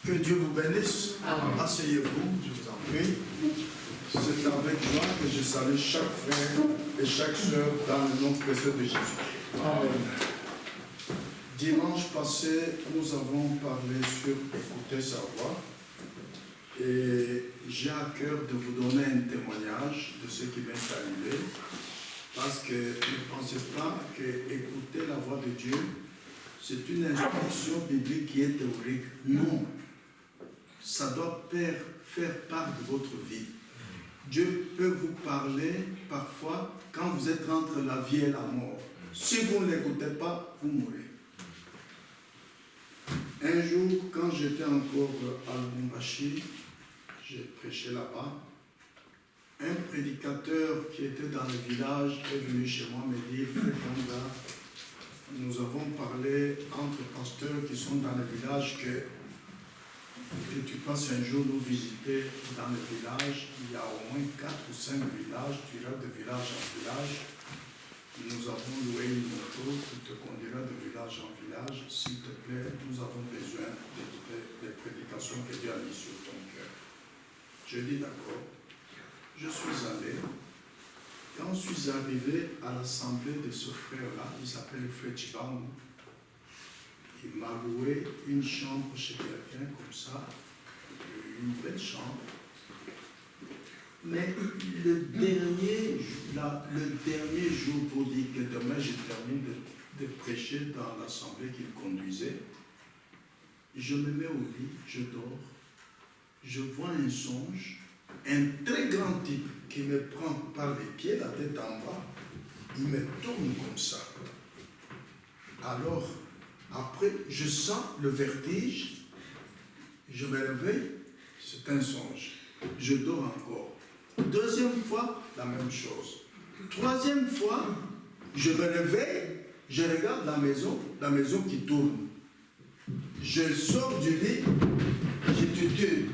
Que Dieu vous bénisse. Asseyez-vous, je vous en prie. C'est avec joie que je salue chaque frère et chaque sœur dans le nom précieux de Jésus. Amen. Dimanche passé, nous avons parlé sur écouter sa voix. Et j'ai à cœur de vous donner un témoignage de ce qui m'est arrivé. Parce que ne pensez pas que écouter la voix de Dieu, c'est une instruction biblique qui est théorique. Non. Ça doit faire part de votre vie. Dieu peut vous parler parfois quand vous êtes entre la vie et la mort. Si vous ne l'écoutez pas, vous mourrez. Un jour, quand j'étais encore à Lubumbashi, j'ai prêché là-bas, un prédicateur qui était dans le village est venu chez moi me dire, Frère Kanda, nous avons parlé entre pasteurs qui sont dans le village que tu passes un jour nous visiter dans le village. Il y a au moins 4 ou 5 villages, tu iras de village en village. Nous avons loué une moto qui te conduira de village en village. S'il te plaît, nous avons besoin des prédications que Dieu a mises sur ton cœur. Je dis d'accord. Je suis allé. Quand je suis arrivé à l'assemblée de ce frère-là, il s'appelle Frère Chibangu, il m'a loué une chambre chez quelqu'un comme ça, une belle chambre. Mais le dernier jour, pour dire que demain je termine de prêcher dans l'assemblée qu'il conduisait, je me mets au lit, je dors, je vois un songe, un très grand type qui me prend par les pieds, la tête en bas, il me tourne comme ça. Alors, après, je sens le vertige, je me réveille, c'est un songe. Je dors encore. Deuxième fois, la même chose. Troisième fois, je me réveille, je regarde la maison qui tourne. Je sors du lit, j'ai tutu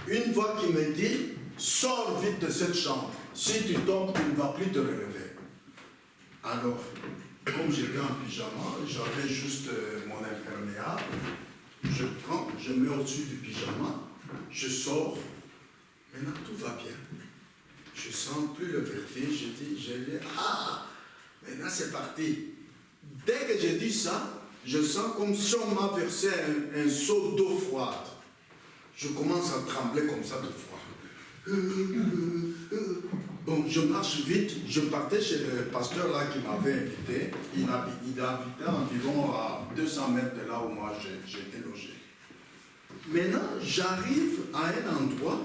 une voix qui me dit, sors vite de cette chambre. Si tu tombes, tu ne vas plus te relever. Alors, comme j'étais en pyjama, j'avais juste mon imperméable, je prends, je mets au-dessus du pyjama, je sors, maintenant tout va bien. Je sens plus le vertige, j'ai dit, maintenant c'est parti. Dès que j'ai dit ça, je sens comme si on m'a versé un seau d'eau froide. Je commence à trembler comme ça de froid. Bon, je marche vite, je partais chez le pasteur là qui m'avait invité. Il habitait environ à 200 mètres de là où moi j'étais logé. Maintenant, j'arrive à un endroit,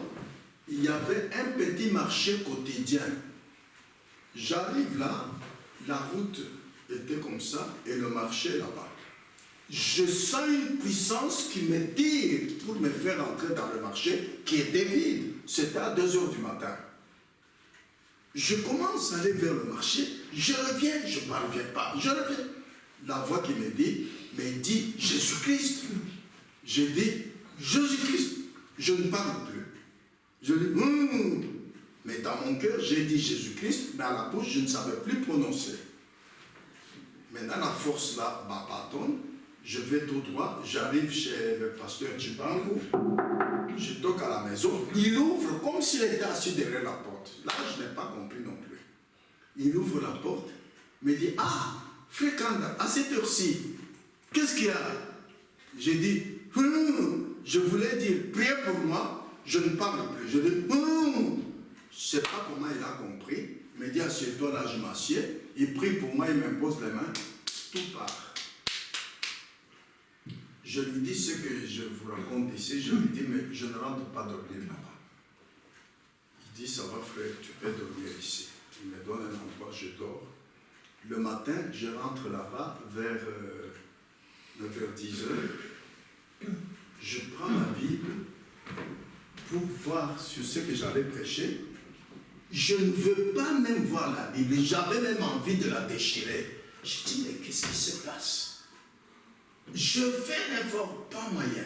il y avait un petit marché quotidien. J'arrive là, la route était comme ça et le marché là-bas. Je sens une puissance qui me tire pour me faire entrer dans le marché qui était vide. C'était à 2 h du matin. Je commence à aller vers le marché, je reviens, je ne parviens pas, je reviens. La voix qui me dit Jésus-Christ. J'ai dit Jésus-Christ. Je ne parle plus. Je dis mais dans mon cœur, j'ai dit Jésus-Christ, mais à la bouche, je ne savais plus prononcer. Maintenant, la force là m'abandonne. Je vais tout droit, j'arrive chez le pasteur Chibangu, je toque à la maison, il ouvre comme s'il était assis derrière la porte. Là, je n'ai pas compris non plus. Il ouvre la porte, me dit, Frère Kanda, à cette heure-ci, qu'est-ce qu'il y a? J'ai dit, je voulais dire, priez pour moi, je ne parle plus. Je dis, je ne sais pas comment il a compris, il me dit, assieds-toi là, je m'assieds, il prie pour moi, il m'impose les mains, tout part. Je lui dis ce que je vous raconte ici, je lui dis, mais je ne rentre pas dormir là-bas. Il dit, ça va frère, tu peux dormir ici. Il me donne un endroit, je dors. Le matin, je rentre là-bas vers 9h, 10h. Je prends ma Bible pour voir sur ce que j'allais prêcher. Je ne veux pas même voir la Bible, j'avais même envie de la déchirer. Je dis, mais qu'est-ce qui se passe? Je fais un effort, pas moyen.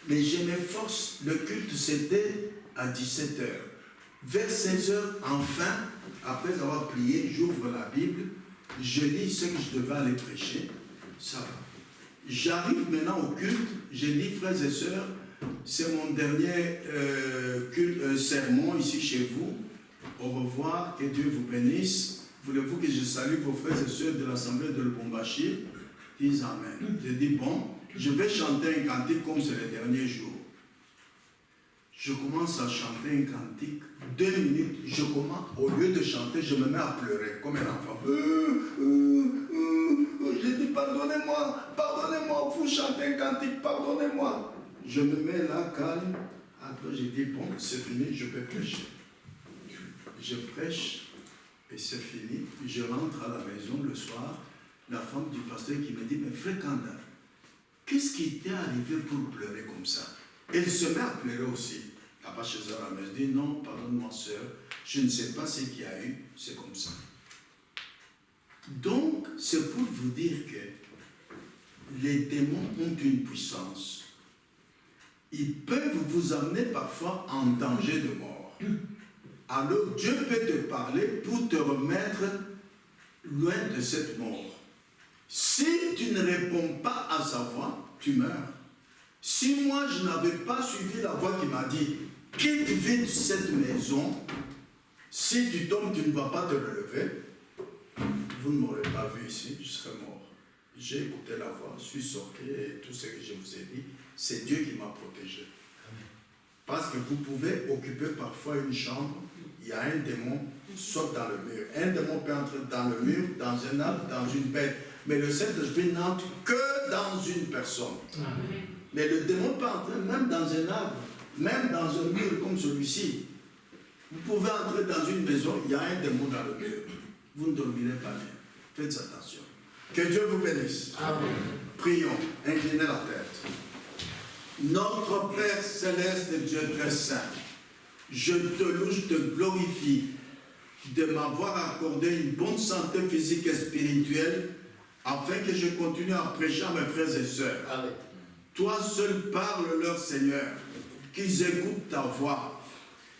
Mais je m'efforce. Le culte, c'était à 17h. Vers 16h, enfin, après avoir prié, j'ouvre la Bible, je lis ce que je devais aller prêcher. Ça va. J'arrive maintenant au culte. J'ai dit, frères et sœurs, c'est mon dernier sermon ici chez vous. Au revoir, que Dieu vous bénisse. Voulez-vous que je salue vos frères et sœurs de l'Assemblée de Lubumbashi? Disent Amen. J'ai dit, bon, je vais chanter un cantique comme c'est le dernier jour. Je commence à chanter un cantique. 2 minutes, je commence, au lieu de chanter, je me mets à pleurer comme un enfant. Je dis, pardonnez-moi, pardonnez-moi, vous chantez un cantique, pardonnez-moi. Je me mets là, calme. Après, j'ai dit, bon, c'est fini, je peux prêcher. Je prêche, et c'est fini. Je rentre à la maison le soir. La femme du pasteur qui me dit, mais frère Kanda, qu'est-ce qui t'est arrivé pour pleurer comme ça? Elle se met à pleurer aussi. Là-bas chez elle, elle me dit, non, pardonne-moi, soeur, je ne sais pas ce qu'il y a eu, c'est comme ça. Donc, c'est pour vous dire que les démons ont une puissance. Ils peuvent vous amener parfois en danger de mort. Alors, Dieu peut te parler pour te remettre loin de cette mort. Si tu ne réponds pas à sa voix, tu meurs. Si moi, je n'avais pas suivi la voix qui m'a dit, quitte vite cette maison, si tu tombes, tu ne vas pas te relever, vous ne m'aurez pas vu ici, je serai mort. J'ai écouté la voix, je suis sorti et tout ce que je vous ai dit, c'est Dieu qui m'a protégé. Parce que vous pouvez occuper parfois une chambre, il y a un démon, saute dans le mur. Un démon peut entrer dans le mur, dans un arbre, dans une bête. Mais le Saint-Esprit n'entre que dans une personne. Amen. Mais le démon peut entrer même dans un arbre, même dans un mur comme celui-ci. Vous pouvez entrer dans une maison, il y a un démon dans le mur. Vous ne dormirez pas bien. Faites attention. Que Dieu vous bénisse. Amen. Prions, inclinez la tête. Notre Père céleste et Dieu très saint, je te loue, je te glorifie de m'avoir accordé une bonne santé physique et spirituelle afin que je continue à prêcher à mes frères et sœurs. Amen. Toi seul parle-leur, Seigneur, qu'ils écoutent ta voix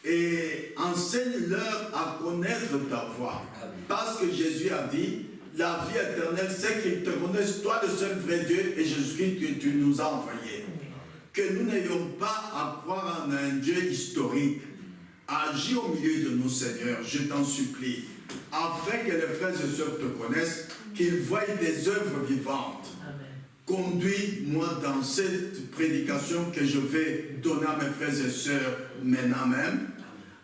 et enseigne-leur à connaître ta voix. Amen. Parce que Jésus a dit, la vie éternelle, c'est qu'ils te connaissent, toi le seul vrai Dieu et Jésus-Christ que tu nous as envoyé. Que nous n'ayons pas à croire en un Dieu historique. Agis au milieu de nous, Seigneur, je t'en supplie, afin que les frères et sœurs te connaissent, qu'ils voient des œuvres vivantes. Conduis-moi dans cette prédication que je vais donner à mes frères et sœurs maintenant même,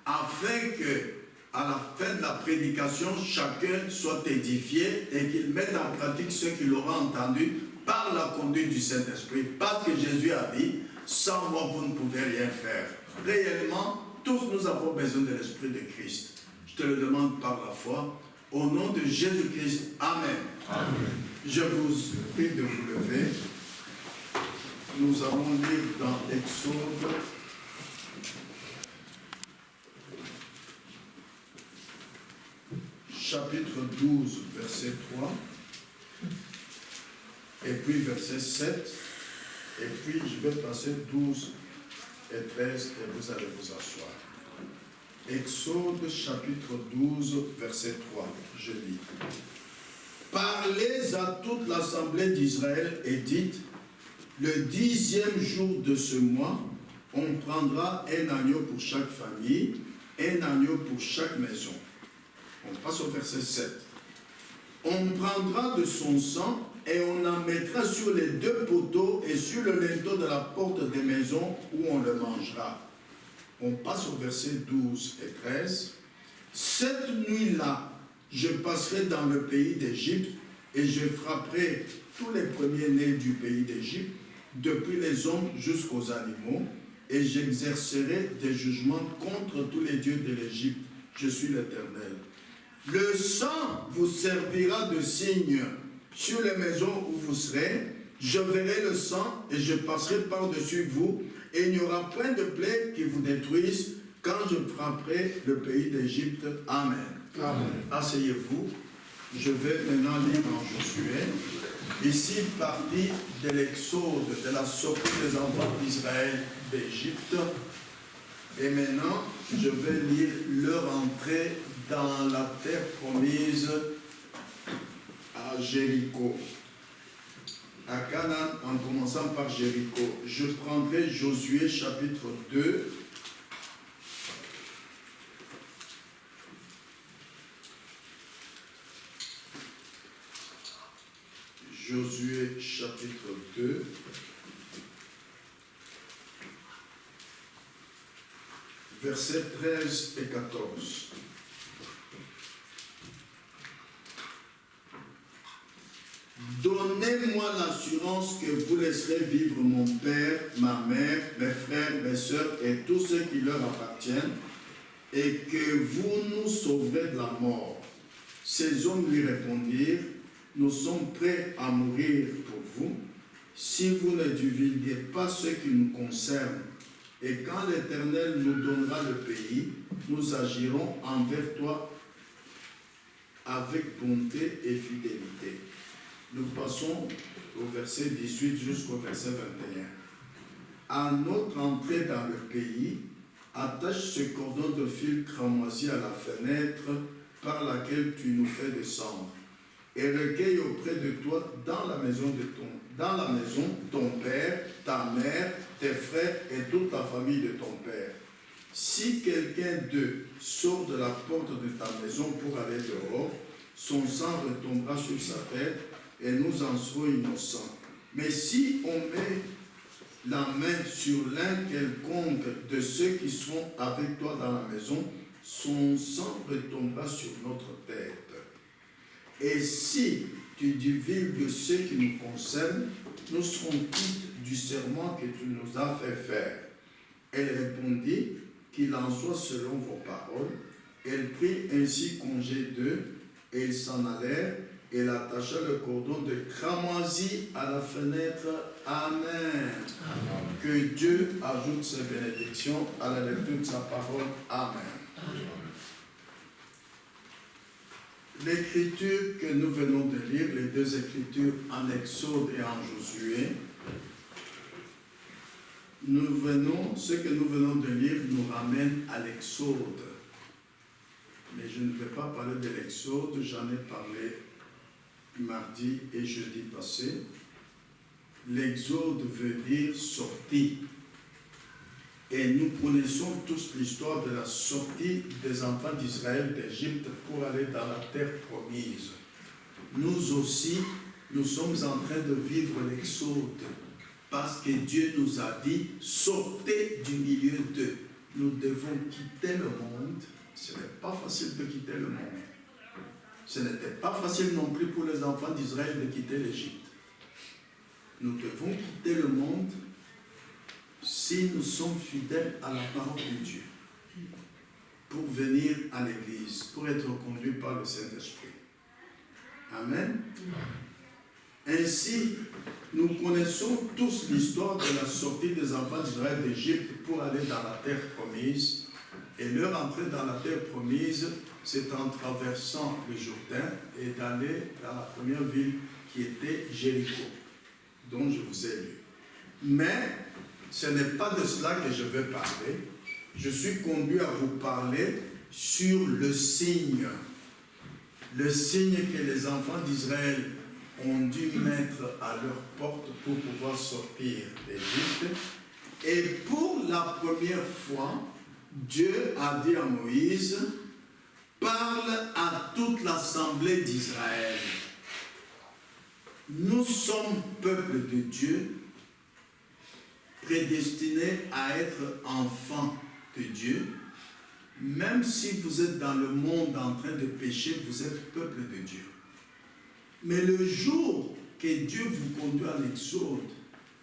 afin que, à la fin de la prédication, chacun soit édifié et qu'il mette en pratique ce qu'il aura entendu par la conduite du Saint-Esprit. Parce que Jésus a dit, sans moi vous ne pouvez rien faire. Réellement, tous nous avons besoin de l'Esprit de Christ. Je te le demande par la foi. Au nom de Jésus-Christ. Amen. Amen. Je vous prie de vous lever. Nous allons lire dans Exode. Chapitre 12, verset 3. Et puis verset 7. Et puis je vais passer 12 et 13 et vous allez vous asseoir. Exode chapitre 12, verset 3, je lis. Parlez à toute l'assemblée d'Israël et dites, le 10e jour de ce mois, on prendra un agneau pour chaque famille, un agneau pour chaque maison. On passe au verset 7. On prendra de son sang et on en mettra sur les 2 poteaux et sur le linteau de la porte des maisons où on le mangera. On passe au verset 12 et 13. Cette nuit-là, je passerai dans le pays d'Égypte et je frapperai tous les premiers-nés du pays d'Égypte, depuis les hommes jusqu'aux animaux, et j'exercerai des jugements contre tous les dieux de l'Égypte. Je suis l'Éternel. Le sang vous servira de signe sur les maisons où vous serez. Je verrai le sang et je passerai par-dessus vous, et il n'y aura point de plaie qui vous détruise quand je frapperai le pays d'Égypte. Amen. Amen. Asseyez-vous. Je vais maintenant lire en Josué. Ici, partie de l'Exode, de la sortie des enfants d'Israël d'Égypte. Et maintenant, je vais lire leur entrée dans la terre promise à Jéricho. à Canaan en commençant par Jéricho. Je prendrai Josué chapitre 2. Josué chapitre 2. Versets 13 et 14. Donnez-moi l'assurance que vous laisserez vivre mon père, ma mère, mes frères, mes sœurs et tous ceux qui leur appartiennent, et que vous nous sauverez de la mort. Ces hommes lui répondirent, nous sommes prêts à mourir pour vous, si vous ne divulguez pas ce qui nous concerne. Et quand l'Éternel nous donnera le pays, nous agirons envers toi avec bonté et fidélité. Nous passons au verset 18 jusqu'au verset 21. À notre entrée dans le pays, attache ce cordon de fil cramoisi à la fenêtre par laquelle tu nous fais descendre, et recueille auprès de toi dans la maison ton père, ta mère, tes frères et toute la famille de ton père. Si quelqu'un d'eux sort de la porte de ta maison pour aller dehors, son sang retombera sur sa tête et nous en serons innocents. Mais si on met la main sur l'un quelconque de ceux qui sont avec toi dans la maison, son sang retombera sur notre tête. Et si tu divulgues ce qui nous concerne, nous serons quittes du serment que tu nous as fait faire. Elle répondit, qu'il en soit selon vos paroles. Elle prit ainsi congé d'eux, et ils s'en allèrent. Elle attacha le cordon de cramoisi à la fenêtre. Amen. Amen. Que Dieu ajoute ses bénédictions à la lecture de sa parole. Amen. Amen. L'écriture que nous venons de lire, les deux écritures en Exode et en Josué, ce que nous venons de lire nous ramène à l'Exode. Mais je ne vais pas parler de l'Exode, j'en ai parlé mardi et jeudi passé. L'Exode veut dire sortie. Et nous connaissons tous l'histoire de la sortie des enfants d'Israël d'Égypte pour aller dans la terre promise. Nous aussi, nous sommes en train de vivre l'Exode parce que Dieu nous a dit, sortez du milieu d'eux. Nous devons quitter le monde. Ce n'est pas facile de quitter le monde. Ce n'était pas facile non plus pour les enfants d'Israël de quitter l'Égypte. Nous devons quitter le monde si nous sommes fidèles à la parole de Dieu, pour venir à l'Église, pour être conduits par le Saint-Esprit. Amen. Ainsi, nous connaissons tous l'histoire de la sortie des enfants d'Israël d'Égypte pour aller dans la terre promise. Et leur entrée dans la terre promise, c'est en traversant le Jourdain et d'aller dans la première ville qui était Jéricho, dont je vous ai lu. Mais ce n'est pas de cela que je vais parler. Je suis conduit à vous parler sur le signe que les enfants d'Israël ont dû mettre à leur porte pour pouvoir sortir d'Égypte. Et pour la première fois, Dieu a dit à Moïse, parle à toute l'assemblée d'Israël. Nous sommes peuple de Dieu, prédestinés à être enfants de Dieu. Même si vous êtes dans le monde en train de pécher, vous êtes peuple de Dieu. Mais le jour que Dieu vous conduit en Exode,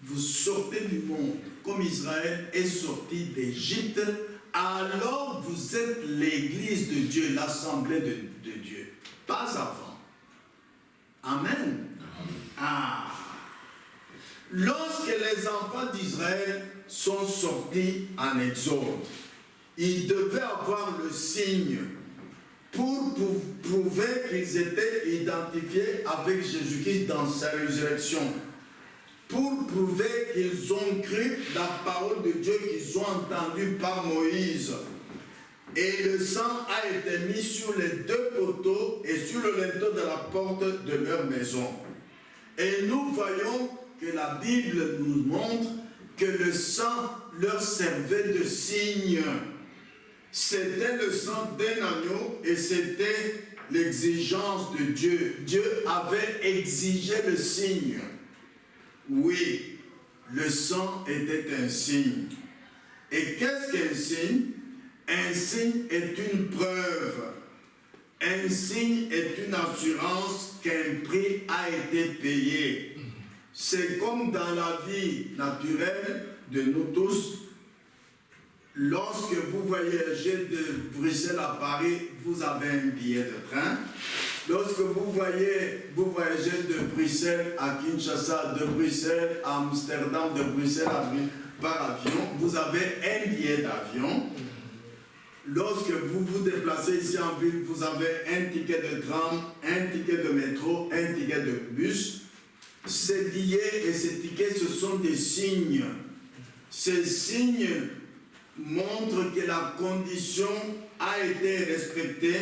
vous sortez du monde, comme Israël est sorti d'Égypte, alors vous êtes l'Église de Dieu, l'Assemblée de Dieu. Pas avant. Amen. Ah. Lorsque les enfants d'Israël sont sortis en Exode, ils devaient avoir le signe pour prouver qu'ils étaient identifiés avec Jésus-Christ dans sa résurrection. Pour prouver qu'ils ont cru la parole de Dieu qu'ils ont entendue par Moïse. Et le sang a été mis sur les deux poteaux et sur le linteau de la porte de leur maison. Et nous voyons que la Bible nous montre que le sang leur servait de signe. C'était le sang d'un agneau et c'était l'exigence de Dieu. Dieu avait exigé le signe. Oui, le sang était un signe. Et qu'est-ce qu'un signe? Un signe est une preuve. Un signe est une assurance qu'un prix a été payé. C'est comme dans la vie naturelle de nous tous. Lorsque vous voyagez de Bruxelles à Paris, vous avez un billet de train. Lorsque vous voyagez de Bruxelles à Kinshasa, de Bruxelles à Amsterdam, de Bruxelles par avion, vous avez un billet d'avion. Lorsque vous vous déplacez ici en ville, vous avez un ticket de tram, un ticket de métro, un ticket de bus. Ces billets et ces tickets, ce sont des signes. Ces signes montrent que la condition a été respectée,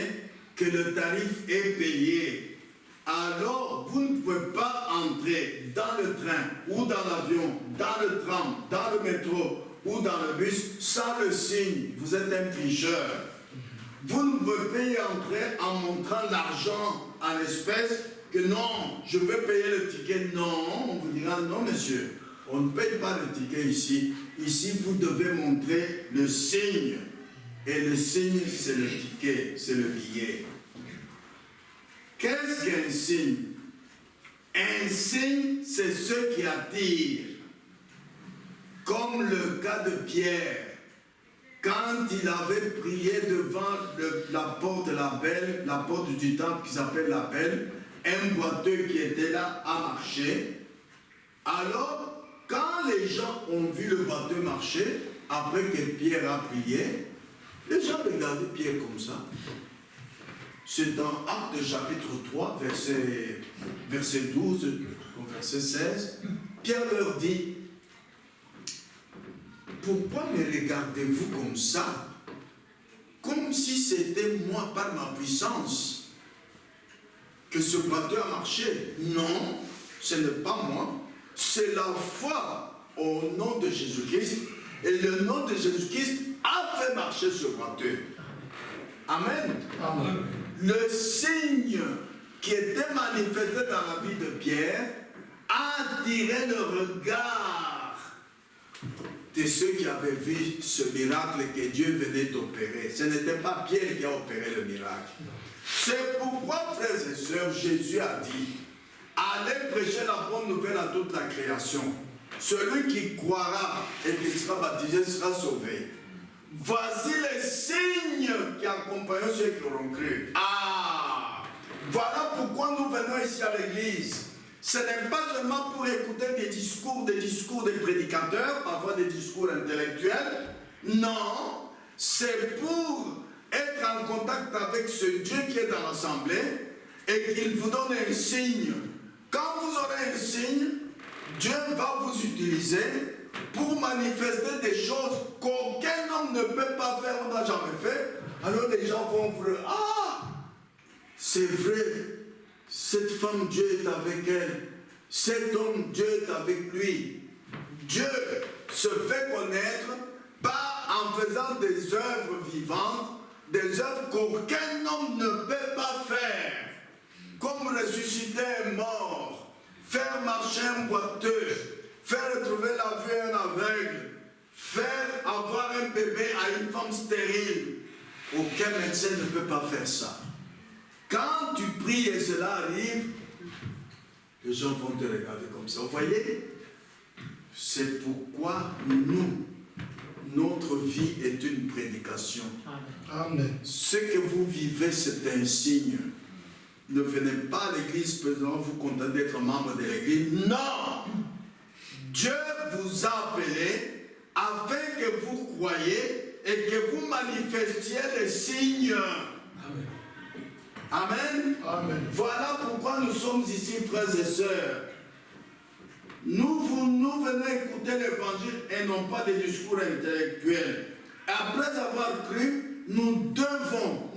que le tarif est payé. Alors, vous ne pouvez pas entrer dans le train ou dans l'avion, dans le tram, dans le métro ou dans le bus sans le signe. Vous êtes un tricheur. Vous ne pouvez pas y entrer en montrant l'argent en espèces que non, je veux payer le ticket. Non, on vous dira non, monsieur. On ne paye pas le ticket ici. Ici, vous devez montrer le signe. Et le signe, c'est le ticket, c'est le billet. Qu'est-ce qu'un signe? Un signe, c'est ce qui attire. Comme le cas de Pierre. Quand il avait prié devant la porte de la belle, la porte du temple qui s'appelle la belle, un boiteux qui était là a marché. Alors, quand les gens ont vu le boiteux marcher, après que Pierre a prié, les gens regardaient Pierre comme ça. C'est dans Actes chapitre 3, verset 12, verset 16. Pierre leur dit, pourquoi me regardez-vous comme ça? Comme si c'était moi par ma puissance que ce boiteux a marché. Non, ce n'est pas moi. C'est la foi au nom de Jésus-Christ. Et le nom de Jésus-Christ a fait marcher ce boiteux. Amen. Amen. Le signe qui était manifesté dans la vie de Pierre a attiré le regard de ceux qui avaient vu ce miracle que Dieu venait d'opérer. Ce n'était pas Pierre qui a opéré le miracle. C'est pourquoi, frères et sœurs, Jésus a dit, allez prêcher la bonne nouvelle à toute la création. Celui qui croira et qui sera baptisé sera sauvé. Voici les signes qui accompagnent ceux qui auront cru. Ah! Voilà pourquoi nous venons ici à l'église. Ce n'est pas seulement pour écouter des discours des prédicateurs, parfois des discours intellectuels. Non, c'est pour être en contact avec ce Dieu qui est dans l'assemblée et qu'il vous donne un signe. Quand vous aurez un signe, Dieu va vous utiliser pour manifester des choses qu'aucun homme ne peut pas faire ou n'a jamais fait. Alors les gens vont vous dire, ah, c'est vrai, cette femme, Dieu est avec elle. Cet homme, Dieu est avec lui. Dieu se fait connaître pas en faisant des œuvres vivantes, des œuvres qu'aucun homme ne peut pas faire. Comme ressusciter un mort, faire marcher un boiteux, faire retrouver la vue à un aveugle, faire avoir un bébé à une femme stérile. Aucun médecin ne peut pas faire ça. Quand tu pries et cela arrive, les gens vont te regarder comme ça. Vous voyez? C'est pourquoi notre vie est une prédication. Amen. Ce que vous vivez, c'est un signe. Ne venez pas à l'église pour vous contenter d'être membre de l'église. Non! Dieu vous a appelé afin que vous croyiez et que vous manifestiez les signes. Amen. Amen. Amen. Voilà pourquoi nous sommes ici, frères et sœurs. Nous venons écouter l'évangile et non pas des discours intellectuels. Après avoir cru, nous devons,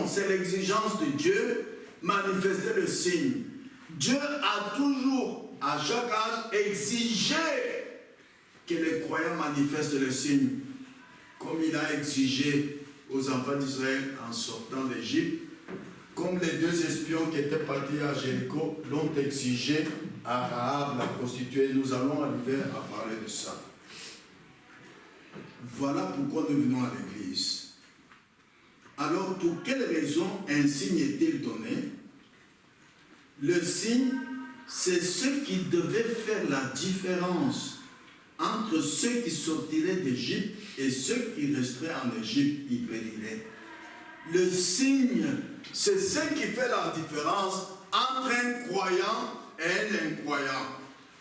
c'est l'exigence de Dieu, manifester le signe. Dieu a toujours à chaque âge, exigeait que les croyants manifestent le signe, comme il a exigé aux enfants d'Israël en sortant d'Égypte, comme les deux espions qui étaient partis à Jéricho l'ont exigé à Rahab, la prostituée. Nous allons arriver à parler de ça. Voilà pourquoi nous venons à l'église. Alors, pour quelle raison un signe est-il donné? Le signe, c'est ce qui devait faire la différence entre ceux qui sortiraient d'Égypte et ceux qui resteraient en Égypte, ils périraient. Le signe, c'est ce qui fait la différence entre un croyant et un incroyant.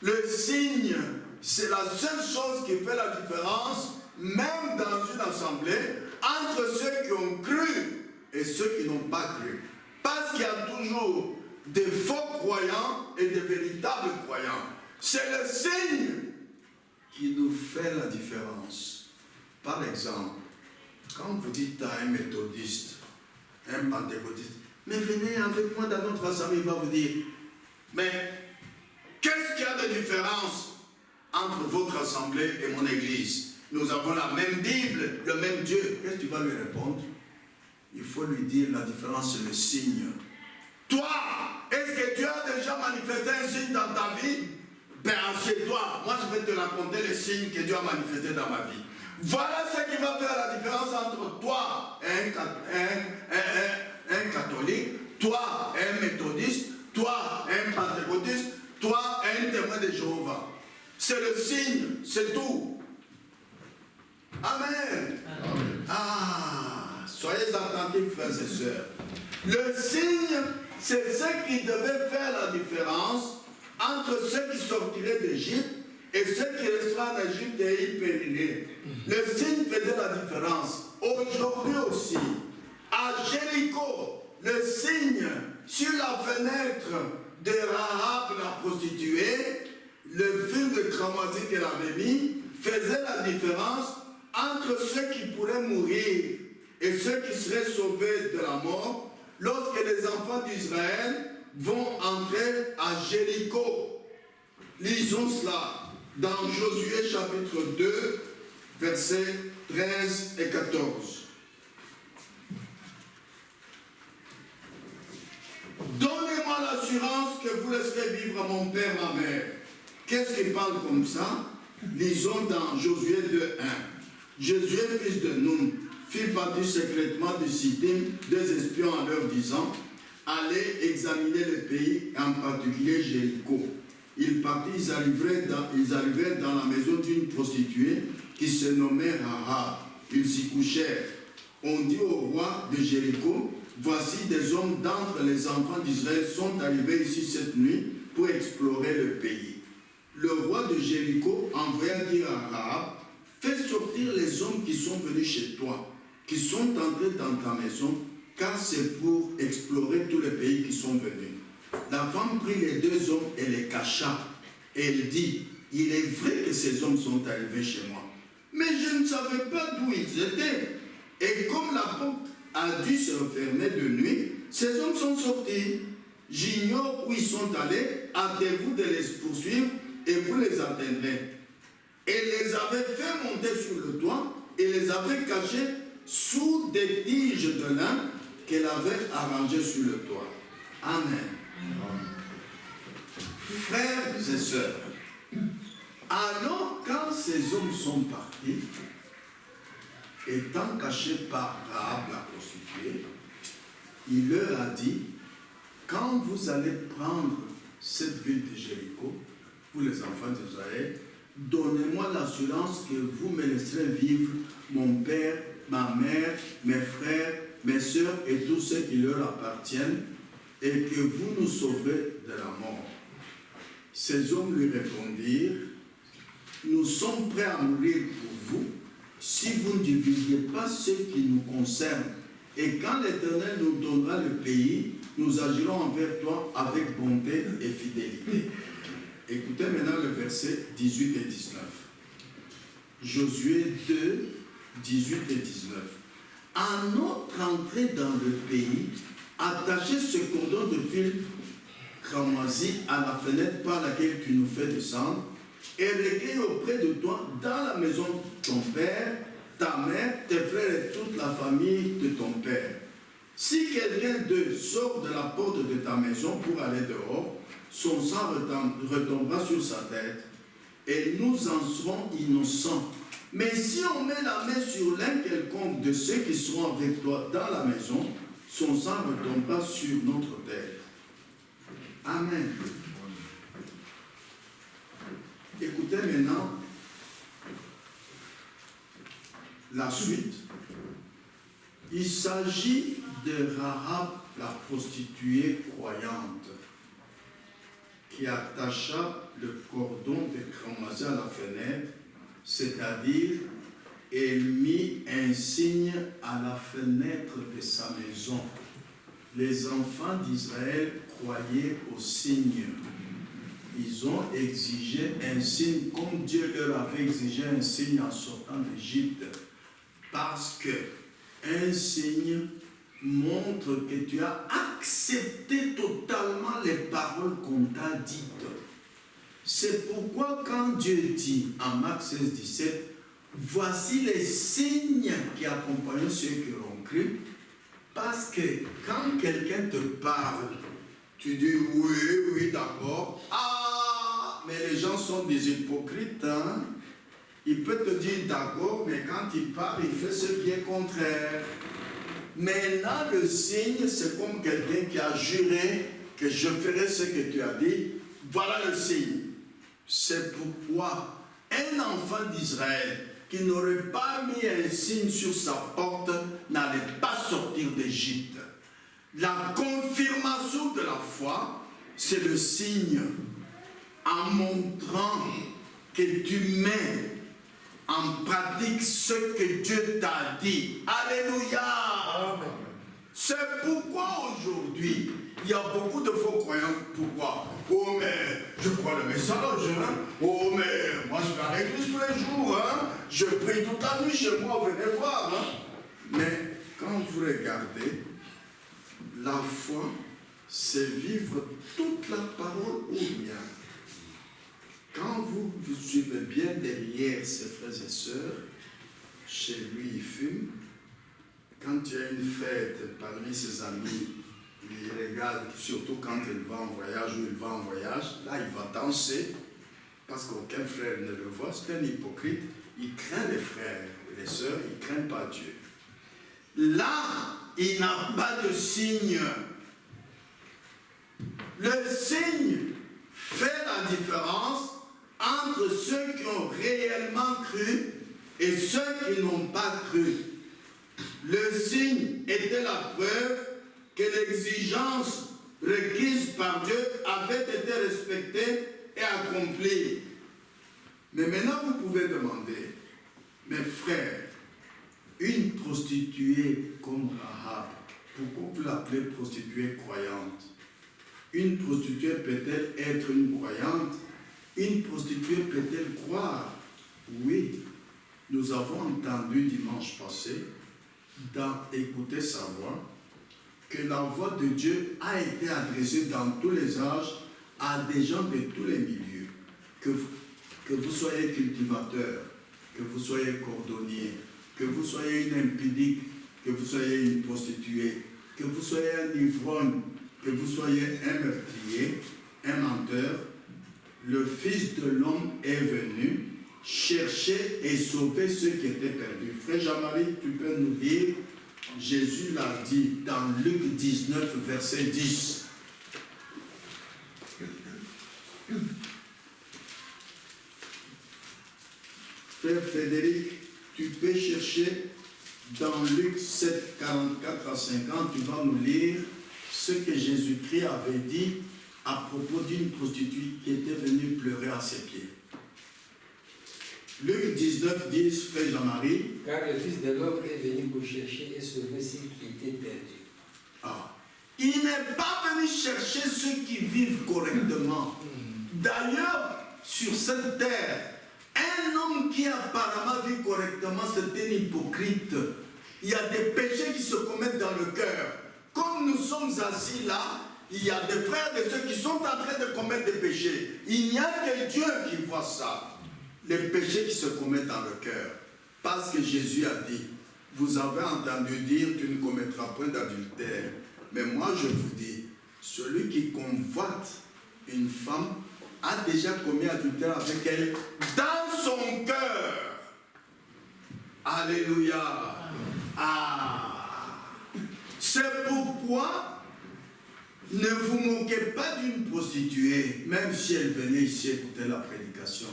Le signe, c'est la seule chose qui fait la différence, même dans une assemblée, entre ceux qui ont cru et ceux qui n'ont pas cru. Parce qu'il y a toujours des faux croyants et des véritables croyants. C'est le signe qui nous fait la différence. Par exemple, quand vous dites à un méthodiste, un pentecôtiste, mais venez avec moi dans notre assemblée, il va vous dire, mais qu'est-ce qu'il y a de différence entre votre assemblée et mon église? Nous avons la même Bible, le même Dieu. Qu'est-ce que tu vas lui répondre? Il faut lui dire la différence, c'est le signe. Toi, est-ce que tu as déjà manifesté un signe dans ta vie? Ben, assieds-toi. Moi, je vais te raconter les signes que Dieu a manifestés dans ma vie. Voilà ce qui va faire la différence entre toi et un catholique, toi et un méthodiste, toi et un pentecôtiste, toi et un témoin de Jéhovah. C'est le signe, c'est tout. Amen. Amen. Ah, soyez attentifs, frères et sœurs. Le signe, c'est ce qui devait faire la différence entre ceux qui sortiraient d'Égypte et ceux qui resteraient en Égypte et y périraient. Le signe faisait la différence. Aujourd'hui aussi, à Jéricho, le signe sur la fenêtre de Rahab, la prostituée, le fil de cramoisi qu'elle avait mis, faisait la différence entre ceux qui pourraient mourir et ceux qui seraient sauvés de la mort lorsque les enfants d'Israël vont entrer à Jéricho. Lisons cela dans Josué chapitre 2, versets 13 et 14. Donnez-moi l'assurance que vous laisserez vivre mon père, ma mère. Qu'est-ce qu'il parle comme ça? Lisons dans Josué 2, 1. Josué, fils de Nun, fit partir secrètement de Sittim deux espions en leur disant, allez examiner le pays, en particulier Jéricho. Ils partirent, ils arrivèrent dans la maison d'une prostituée qui se nommait Rahab. Ils s'y couchèrent. On dit au roi de Jéricho, voici des hommes d'entre les enfants d'Israël sont arrivés ici cette nuit pour explorer le pays. Le roi de Jéricho envoya dire à Rahab, fais sortir les hommes qui sont venus chez toi, qui sont entrés dans ta maison, car c'est pour explorer tous les pays qui sont venus. La femme prit les deux hommes et les cacha. Et elle dit, il est vrai que ces hommes sont arrivés chez moi, mais je ne savais pas d'où ils étaient. Et comme la porte a dû se refermer de nuit, ces hommes sont sortis. J'ignore où ils sont allés, hâtez-vous de les poursuivre et vous les atteindrez. Et les avait fait monter sur le toit et les avait cachés sous des tiges de lin qu'elle avait arrangées sur le toit. Amen. Frères et sœurs, alors quand ces hommes sont partis, étant cachés par Rahab la prostituée, il leur a dit, quand vous allez prendre cette ville de Jéricho, vous les enfants d'Israël, donnez-moi l'assurance que vous me laisserez vivre mon père, ma mère, mes frères, mes sœurs et tous ceux qui leur appartiennent, et que vous nous sauverez de la mort. Ces hommes lui répondirent, nous sommes prêts à mourir pour vous, si vous ne divulguez pas ce qui nous concerne. Et quand l'Éternel nous donnera le pays, nous agirons envers toi avec bonté et fidélité. Écoutez maintenant le verset 18 et 19. Josué 2, 18 et 19. À notre entrée dans le pays, attachez ce cordon de fil cramoisi à la fenêtre par laquelle tu nous fais descendre et recueille auprès de toi dans la maison de ton père, ta mère, tes frères et toute la famille de ton père. Si quelqu'un d'eux sort de la porte de ta maison pour aller dehors, son sang retombera sur sa tête et nous en serons innocents. Mais si on met la main sur l'un quelconque de ceux qui seront avec toi dans la maison, son sang retombera sur notre tête. Amen. Écoutez maintenant la suite. Il s'agit de Rahab, la prostituée croyante, qui attacha le cordon de cramoisi à la fenêtre, c'est-à-dire elle mit un signe à la fenêtre de sa maison. Les enfants d'Israël croyaient au signe. Ils ont exigé un signe comme Dieu leur avait exigé un signe en sortant d'Égypte. Parce que un signe montre que tu as accepté totalement les paroles qu'on t'a dites. C'est pourquoi quand Dieu dit en Marc 16, 17, voici les signes qui accompagnent ceux qui l'ont cru, parce que quand quelqu'un te parle, tu dis oui, oui, d'accord. Ah, mais les gens sont des hypocrites, hein? Il peut te dire d'accord, mais quand il parle, il fait ce qui est contraire. Maintenant, le signe, c'est comme quelqu'un qui a juré que je ferai ce que tu as dit. Voilà le signe. C'est pourquoi un enfant d'Israël qui n'aurait pas mis un signe sur sa porte n'allait pas sortir d'Égypte. La confirmation de la foi, c'est le signe en montrant que tu mets en pratique ce que Dieu t'a dit. Alléluia. Amen. C'est pourquoi aujourd'hui, il y a beaucoup de faux croyants. Pourquoi? Oh mais je crois le message, hein? Oh mais moi je vais à l'église tous les jours, hein? Je prie toute la nuit chez moi, venez voir, hein? Mais quand vous regardez, la foi, c'est vivre toute la parole ou rien. Quand vous suivez bien derrière ses frères et sœurs, chez lui il fume, quand il y a une fête parmi ses amis, il regarde, surtout quand il va en voyage ou il va en voyage, là il va danser, parce qu'aucun frère ne le voit, c'est un hypocrite, il craint les frères et les sœurs, il ne craint pas Dieu. Là, il n'a pas de signe. Le signe fait la différence entre ceux qui ont réellement cru et ceux qui n'ont pas cru. Le signe était la preuve que l'exigence requise par Dieu avait été respectée et accomplie. Mais maintenant vous pouvez demander, mes frères, une prostituée comme Rahab, pourquoi vous l'appelez prostituée croyante? Une prostituée peut-elle être une croyante? Une prostituée peut-elle croire? Oui, nous avons entendu dimanche passé, écouter sa voix, que la voix de Dieu a été adressée dans tous les âges à des gens de tous les milieux. Que vous soyez cultivateur, que vous soyez cordonnier, que vous soyez une impudique, que vous soyez une prostituée, que vous soyez un ivrogne, que vous soyez un meurtrier, un menteur, le Fils de l'homme est venu chercher et sauver ceux qui étaient perdus. Frère Jean-Marie, tu peux nous dire, Jésus l'a dit dans Luc 19, verset 10. Frère Frédéric, tu peux chercher dans Luc 7, 44 à 50, tu vas nous lire ce que Jésus-Christ avait dit à propos d'une prostituée qui était venue pleurer à ses pieds. Luc 19, 10, Frère Jean-Marie. Car le Fils de l'homme est venu pour chercher et sauver ceux qui étaient perdus. Ah. Il n'est pas venu chercher ceux qui vivent correctement. D'ailleurs, sur cette terre, un homme qui apparemment vit correctement, c'est un hypocrite. Il y a des péchés qui se commettent dans le cœur. Comme nous sommes assis là, il y a des frères et ceux qui sont en train de commettre des péchés. Il n'y a que Dieu qui voit ça. Les péchés qui se commettent dans le cœur. Parce que Jésus a dit, vous avez entendu dire, tu ne commettras point d'adultère. Mais moi je vous dis, celui qui convoite une femme a déjà commis adultère avec elle dans son cœur. Alléluia. Ah. C'est pourquoi ne vous moquez pas d'une prostituée, même si elle venait ici écouter la prédication.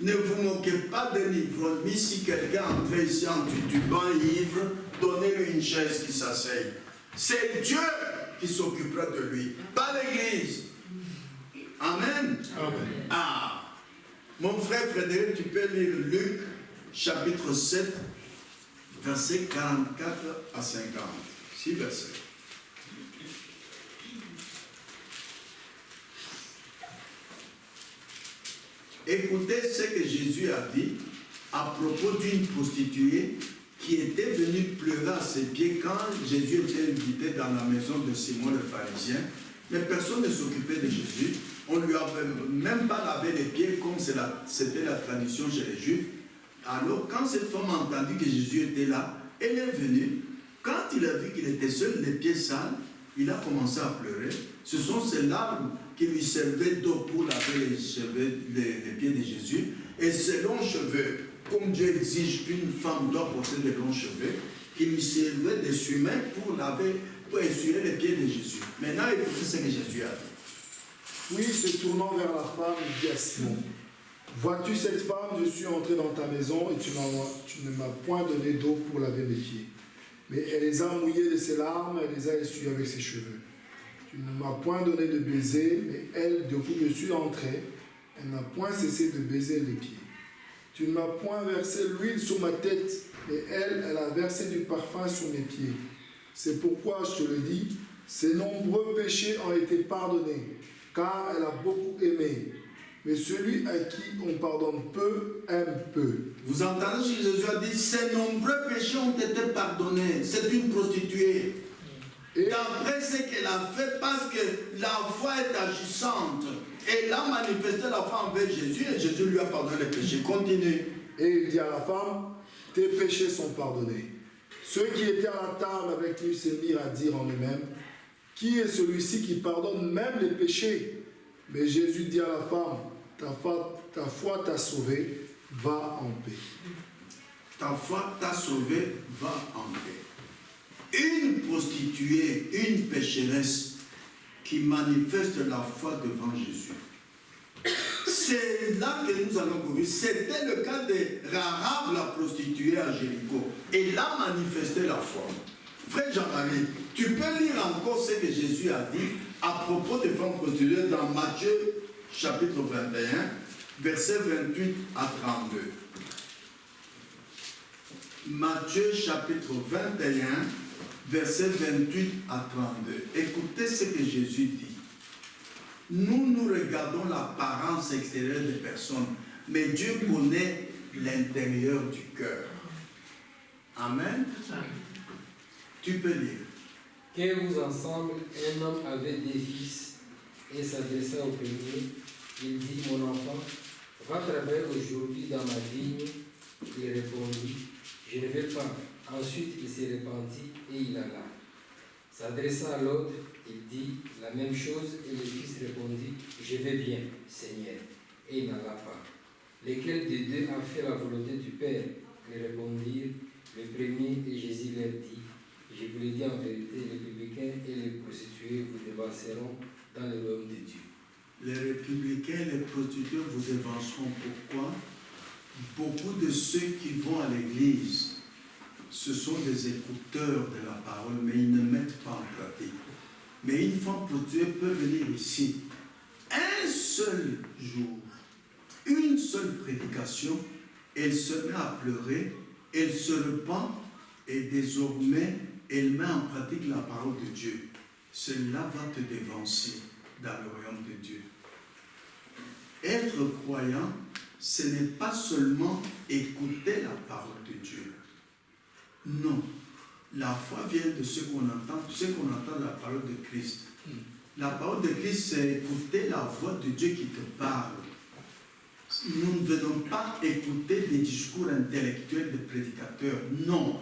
Ne vous moquez pas d'un ivrogne. Si quelqu'un entrait ici en titubant ivre, donnez-lui une chaise qui s'asseye. C'est Dieu qui s'occupera de lui, pas l'Église. Amen. Amen. Ah. Mon frère Frédéric, tu peux lire Luc, chapitre 7, versets 44 à 50. 6 versets. Écoutez ce que Jésus a dit à propos d'une prostituée qui était venue pleurer à ses pieds quand Jésus était invité dans la maison de Simon le pharisien. Mais personne ne s'occupait de Jésus. On ne lui avait même pas lavé les pieds comme c'était la tradition chez les Juifs. Alors quand cette femme a entendu que Jésus était là, elle est venue. Quand il a vu qu'il était seul, les pieds sales, il a commencé à pleurer. Ce sont ces larmes qui lui servaient d'eau pour laver les pieds de Jésus. Et ces longs cheveux, comme Dieu exige qu'une femme doit porter des longs cheveux, qui lui servaient d'essuie-main pour essuyer les pieds de Jésus. Maintenant, écoutez ce que Jésus a dit. Puis, se tournant vers la femme, il dit à Simon, vois-tu cette femme, je suis entré dans ta maison et tu ne m'as point donné d'eau pour laver mes pieds. Mais elle les a mouillés de ses larmes, elle les a essuyés avec ses cheveux. Tu ne m'as point donné de baiser, mais elle, depuis que je suis entré, elle n'a point cessé de baiser les pieds. Tu ne m'as point versé l'huile sur ma tête, mais elle a versé du parfum sur mes pieds. C'est pourquoi, je te le dis, ses nombreux péchés ont été pardonnés, car elle a beaucoup aimé. Mais celui à qui on pardonne peu, aime peu. Vous entendez ce que Jésus a dit, ses nombreux péchés ont été pardonnés. C'est une prostituée. Et d'après ce qu'elle a fait, parce que la foi est agissante, elle a manifesté la foi envers Jésus et Jésus lui a pardonné les péchés. Continue. Et il dit à la femme, tes péchés sont pardonnés. Ceux qui étaient à la table avec lui se mirent à dire en eux-mêmes, qui est celui-ci qui pardonne même les péchés? Mais Jésus dit à la femme, ta foi t'a sauvé, va en paix. Ta foi t'a sauvé, va en paix. Une prostituée, une pécheresse qui manifeste la foi devant Jésus. C'est là que nous allons courir. C'était le cas de Rahab, la prostituée à Jéricho. Elle a manifesté la foi. Frère Jean-Marie, tu peux lire encore ce que Jésus a dit à propos des femmes prostituées dans Matthieu chapitre 21, versets 28 à 32. Matthieu chapitre 21, versets 28 à 32. Écoutez ce que Jésus dit. Nous regardons l'apparence extérieure des personnes, mais Dieu connaît l'intérieur du cœur. Amen. Tu peux lire. Que vous ensemble, un homme avait des fils et s'adressa au premier. Il dit, mon enfant, va travailler aujourd'hui dans ma vigne. Il répondit, je ne vais pas. Ensuite, il se repentit et il alla. S'adressa à l'autre, il dit la même chose et le fils répondit, je vais bien, Seigneur. Et il n'alla pas. Lequel des deux a fait la volonté du Père? Ils répondirent, le premier, et Jésus leur dit, je vous le dis en vérité, les publicains et les prostituées vous devanceront dans le royaume de Dieu. Les républicains et les prostituées vous devanceront. Pourquoi? Beaucoup de ceux qui vont à l'église, ce sont des écouteurs de la parole, mais ils ne mettent pas en pratique. Mais une femme prostituée peut venir ici, un seul jour, une seule prédication, elle se met à pleurer, elle se repent et désormais, elle met en pratique la parole de Dieu. Cela va te dévancer dans le royaume de Dieu. Être croyant, ce n'est pas seulement écouter la parole de Dieu. Non. La foi vient de ce qu'on entend, de la parole de Christ. La parole de Christ, c'est écouter la voix de Dieu qui te parle. Nous ne venons pas écouter des discours intellectuels de prédicateurs. Non.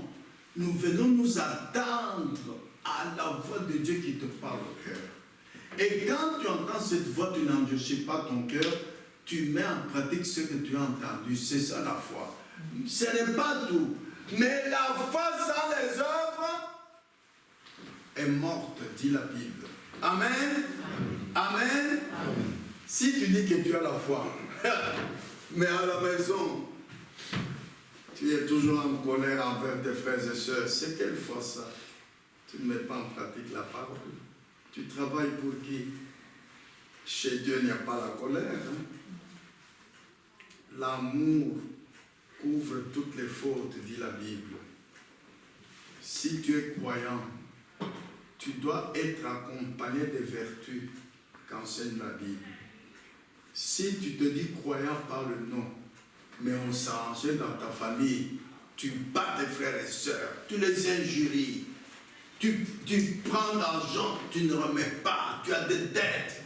Nous venons nous attendre à la voix de Dieu qui te parle au cœur. Et quand tu entends cette voix, tu n'endurcis pas ton cœur, tu mets en pratique ce que tu as entendu. C'est ça la foi. Ce n'est pas tout. Mais la foi sans les œuvres est morte, dit la Bible. Amen. Amen. Amen. Si tu dis que tu as la foi, mais à la maison, tu es toujours en colère envers tes frères et sœurs, c'est quelle foi ça? Tu ne mets pas en pratique la parole. Tu travailles pour qui? Chez Dieu, il n'y a pas la colère. Hein? L'amour couvre toutes les fautes, dit la Bible. Si tu es croyant, tu dois être accompagné des vertus qu'enseigne la Bible. Si tu te dis croyant par le nom, mais on s'enchaîne dans ta famille, tu bats tes frères et sœurs, tu les injuries, tu prends l'argent, tu ne remets pas, tu as des dettes,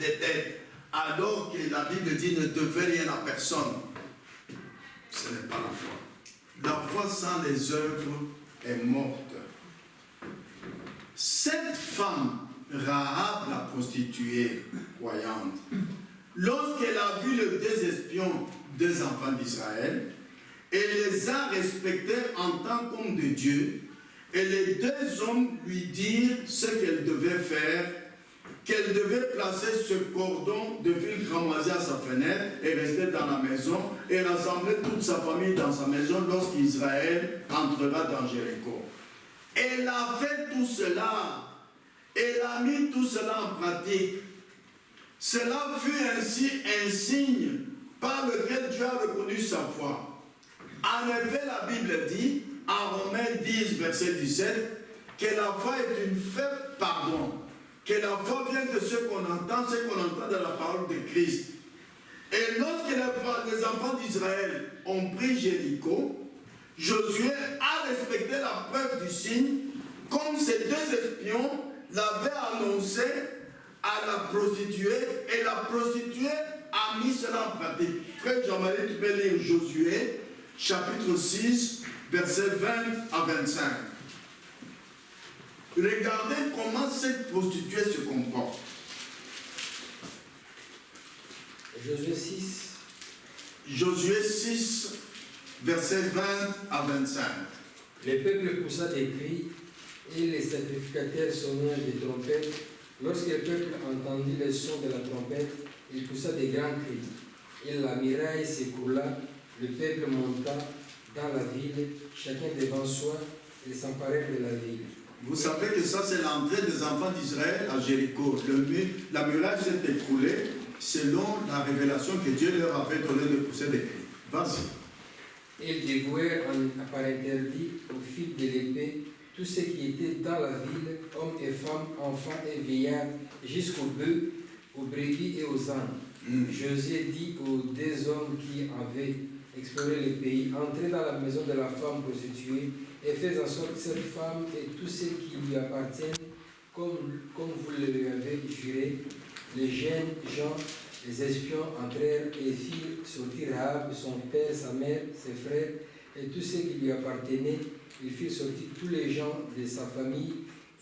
alors que la Bible dit ne devez rien à personne. Ce n'est pas la foi. La foi sans les œuvres est morte. Cette femme, Rahab la prostituée, croyante, lorsqu'elle a vu les deux espions, deux enfants d'Israël, elle les a respectés en tant qu'hommes de Dieu, et les deux hommes lui dirent ce qu'elle devait faire, qu'elle devait placer ce cordon de fil cramoisi à sa fenêtre et rester dans la maison et rassembler toute sa famille dans sa maison lorsqu'Israël entrera dans Jéricho. Elle a fait tout cela, elle a mis tout cela en pratique. Cela fut ainsi un signe par lequel Dieu a reconnu sa foi. En effet, la Bible dit, en Romains 10, verset 17, que la foi est une faible pardon, que la foi vient de ce qu'on entend de la parole de Christ. Et lorsque les enfants d'Israël ont pris Jéricho, Josué a respecté la preuve du signe, comme ces deux espions l'avaient annoncé à la prostituée, et la prostituée a mis cela en pratique. Frère Jean-Marie, tu peux lire Josué, chapitre 6, versets 20 à 25. Regardez comment cette prostituée se comporte. Josué 6, versets 20 à 25. Le peuple poussa des cris et les sacrificateurs sonnèrent des trompettes. Lorsque le peuple entendit le son de la trompette, il poussa des grands cris. Et la muraille s'écroula, le peuple monta dans la ville, chacun devant soi, et s'emparèrent de la ville. Vous savez que ça, c'est l'entrée des enfants d'Israël à Jéricho. La muraille s'est écroulée selon la révélation que Dieu leur avait donnée de pousser des cris. Vas-y. Ils dévouèrent par interdit au fil de l'épée tous ceux qui étaient dans la ville, hommes et femmes, enfants et vieillards, jusqu'aux bœufs, aux brebis et aux ânes. Josué dit aux deux hommes qui avaient exploré le pays, entrez dans la maison de la femme prostituée et faites en sorte que cette femme et tous ceux qui lui appartiennent, comme vous le lui avez juré. Les jeunes gens, les espions entrèrent et firent sortir Rahab, son père, sa mère, ses frères et tous ceux qui lui appartenaient. Ils firent sortir tous les gens de sa famille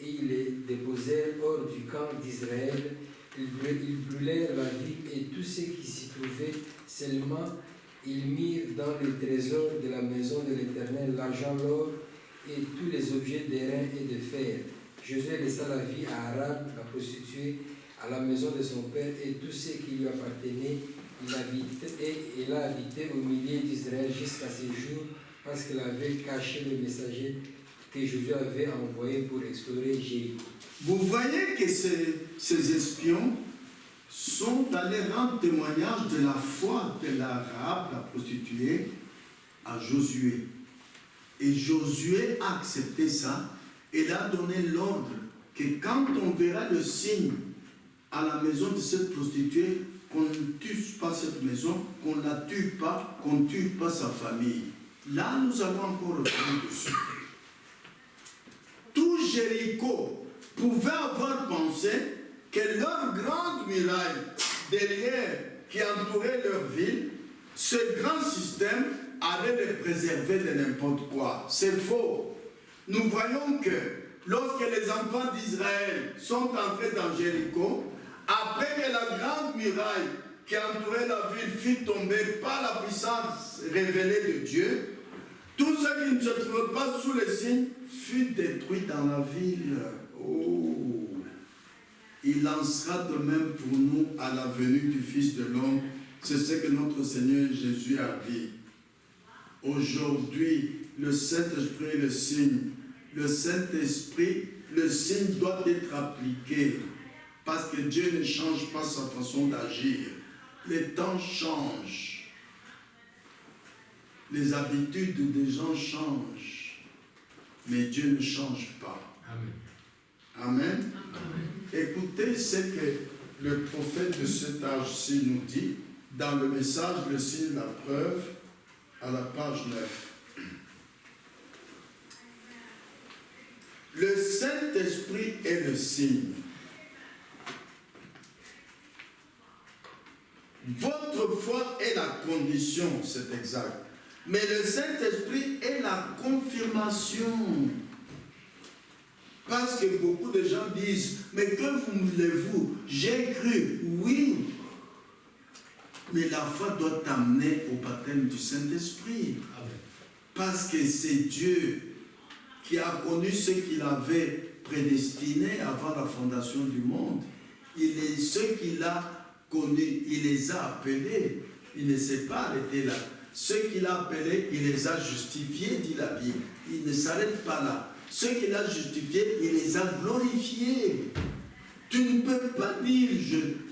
et ils les déposèrent hors du camp d'Israël. Ils brûlèrent la ville et tous ceux qui s'y trouvaient. Seulement, ils mirent dans les trésors de la maison de l'Éternel l'argent, l'or et tous les objets d'airain et de fer. Josué laissa la vie à Rahab, la prostituée, à la maison de son père et tous ceux qui lui appartenaient. Il a habité au milieu d'Israël jusqu'à ce jour, parce qu'il avait caché le messager que Josué avait envoyé pour explorer Jéricho. Vous voyez que ces espions sont allés rendre témoignage de la foi de la Rahab, la prostituée, à Josué. Et Josué a accepté ça et a donné l'ordre que quand on verra le signe à la maison de cette prostituée, qu'on ne tue pas cette maison, qu'on ne la tue pas, qu'on ne tue pas sa famille. Là, nous allons encore revenir dessus. Tout Jéricho pouvait avoir pensé que leur grande muraille derrière qui entourait leur ville, ce grand système allait les préserver de n'importe quoi. C'est faux. Nous voyons que lorsque les enfants d'Israël sont entrés dans Jéricho, après que la grande muraille qui entourait la ville fut tombée par la puissance révélée de Dieu, tout ce qui ne se trouvait pas sous le signe fut détruit dans la ville. Oh! Il en sera de même pour nous à la venue du Fils de l'homme. C'est ce que notre Seigneur Jésus a dit. Aujourd'hui, le Saint-Esprit est le signe. Le Saint-Esprit, le signe doit être appliqué. Parce que Dieu ne change pas sa façon d'agir. Les temps changent. Les habitudes des gens changent. Mais Dieu ne change pas. Amen. Amen. Amen. Écoutez ce que le prophète de cet âge-ci nous dit dans le message, le signe de la preuve, à la page 9. Le Saint-Esprit est le signe. Votre foi est la condition, c'est exact. Mais le Saint-Esprit est la confirmation. Parce que beaucoup de gens disent, mais que voulez-vous? J'ai cru, oui. Mais la foi doit t'amener au baptême du Saint-Esprit. Parce que c'est Dieu qui a connu ce qu'il avait prédestiné avant la fondation du monde. Ceux qu'il a connus, il les a appelés. Il ne s'est pas arrêté là. Ceux qu'il a appelés, il les a justifiés, dit la Bible. Il ne s'arrête pas là. Ceux qu'il a justifiés, il les a glorifiés. Tu ne peux pas dire,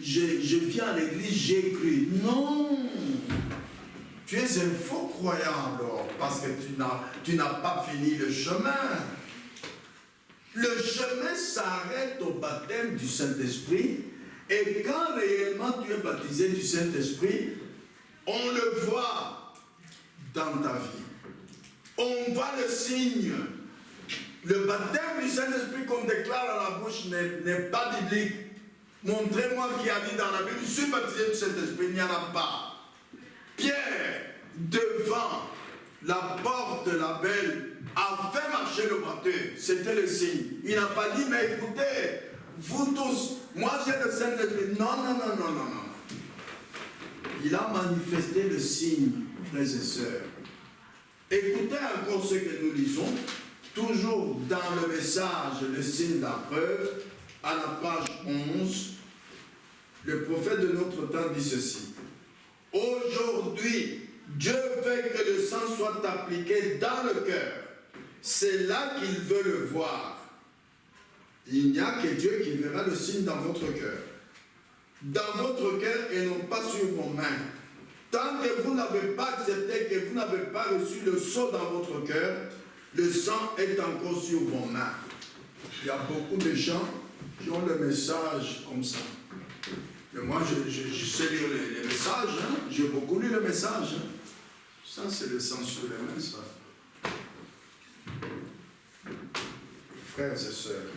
je viens à l'église, j'ai cru. Non. Tu es un faux croyant alors, parce que tu n'as pas fini le chemin. Le chemin s'arrête au baptême du Saint-Esprit, et quand réellement tu es baptisé du Saint-Esprit, on le voit dans ta vie. On voit le signe. Le baptême du Saint-Esprit qu'on déclare à la bouche n'est pas biblique. Montrez-moi qui a dit dans la Bible, je suis baptisé du Saint-Esprit, il n'y en a pas. Pierre, devant la porte de la belle, a fait marcher le bateau. C'était le signe. Il n'a pas dit, mais écoutez, vous tous, moi j'ai le Saint-Esprit. Non, non, non, non, non, non. Il a manifesté le signe, frères et sœurs. Écoutez encore ce que nous lisons. Toujours dans le message, le signe de la preuve, à la page 11, le prophète de notre temps dit ceci. Aujourd'hui, Dieu veut que le sang soit appliqué dans le cœur. C'est là qu'il veut le voir. Il n'y a que Dieu qui verra le signe dans votre cœur. Dans votre cœur et non pas sur vos mains. Tant que vous n'avez pas accepté, que vous n'avez pas reçu le sceau dans votre cœur, le sang est encore sur vos mains. Il y a beaucoup de gens qui ont le message comme ça. Mais moi, je sais lire les messages. Hein? J'ai beaucoup lu le message. Hein? Ça, c'est le sang sur les mains, ça. Frères et sœurs,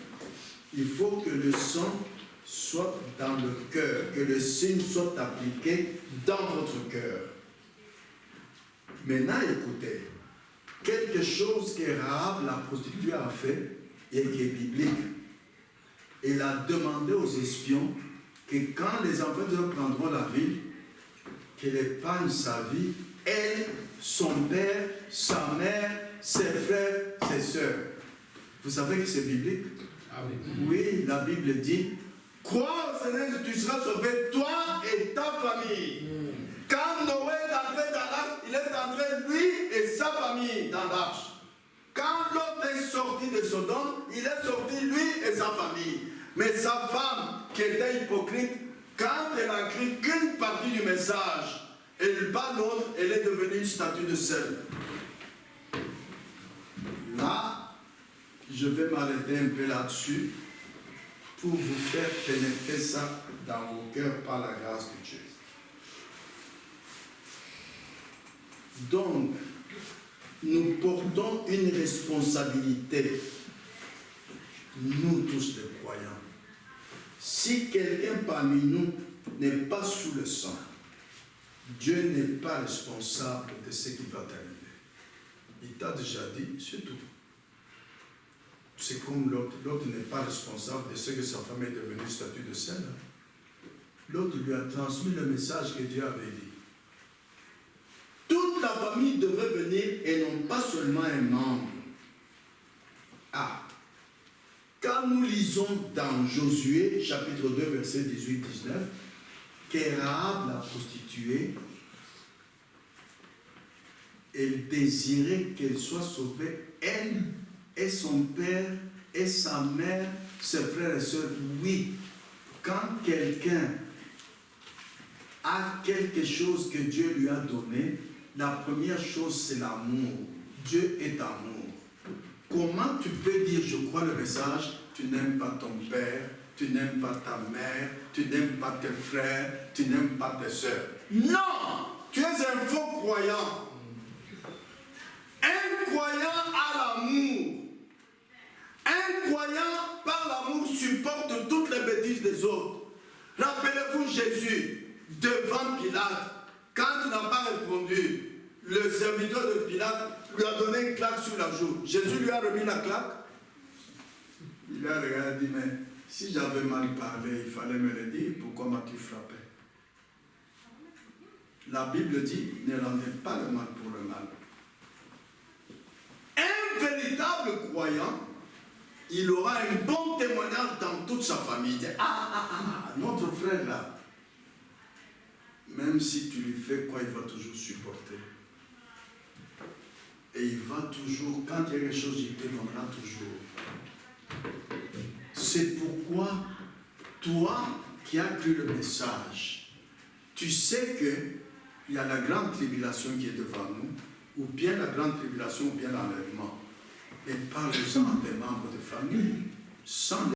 il faut que le sang soit dans le cœur, que le signe soit appliqué dans votre cœur. Maintenant, écoutez. Quelque chose que Rahab, la prostituée, a fait et qui est biblique. Elle a demandé aux espions que quand les enfants de Dieu prendront la ville, qu'elle épargne sa vie, elle, son père, sa mère, ses frères, ses sœurs. Vous savez que c'est biblique? Ah oui. Oui, la Bible dit, crois au Seigneur, tu seras sauvé, toi et ta famille. Quand Noé est entré dans l'arche, il est entré lui et sa famille dans l'arche. Quand l'autre est sorti de Sodome, il est sorti lui et sa famille. Mais sa femme, qui était hypocrite, quand elle a cru qu'une partie du message, elle bat l'autre, elle est devenue une statue de sel. Là, je vais m'arrêter un peu là-dessus pour vous faire pénétrer ça dans vos cœurs par la grâce de Dieu. Donc, nous portons une responsabilité, nous tous les croyants. Si quelqu'un parmi nous n'est pas sous le sang, Dieu n'est pas responsable de ce qui va t'arriver. Il t'a déjà dit, c'est tout. C'est comme l'autre. L'autre n'est pas responsable de ce que sa femme est devenue statue de sel. L'autre lui a transmis le message que Dieu avait dit. Toute la famille devait venir et non pas seulement un membre. Ah, quand nous lisons dans Josué, chapitre 2, verset 18-19, que Rahab, la prostituée, elle désirait qu'elle soit sauvée, elle et son père et sa mère, ses frères et sœurs. Oui, quand quelqu'un a quelque chose que Dieu lui a donné, la première chose c'est l'amour. Dieu est amour. Comment tu peux dire je crois le message, tu n'aimes pas ton père, tu n'aimes pas ta mère, tu n'aimes pas tes frères, tu n'aimes pas tes sœurs? Non, tu es un faux croyant. Un croyant a l'amour. Un croyant par l'amour supporte toutes les bêtises des autres. Rappelez-vous Jésus devant Pilate, quand il n'a pas répondu, le serviteur de Pilate lui a donné une claque sur la joue. Jésus lui a remis la claque. Il a regardé, mais si j'avais mal parlé, il fallait me le dire, pourquoi m'as-tu frappé? La Bible dit, ne rendez pas le mal pour le mal. Un véritable croyant, il aura un bon témoignage dans toute sa famille. Notre frère là, même si tu lui fais quoi, il va toujours supporter. Et il va toujours, quand il y a quelque chose, il te donnera toujours. C'est pourquoi, toi qui as cru le message, tu sais qu'il y a la grande tribulation qui est devant nous, ou bien la grande tribulation, ou bien l'enlèvement. Et parle-en à tes membres de famille, sans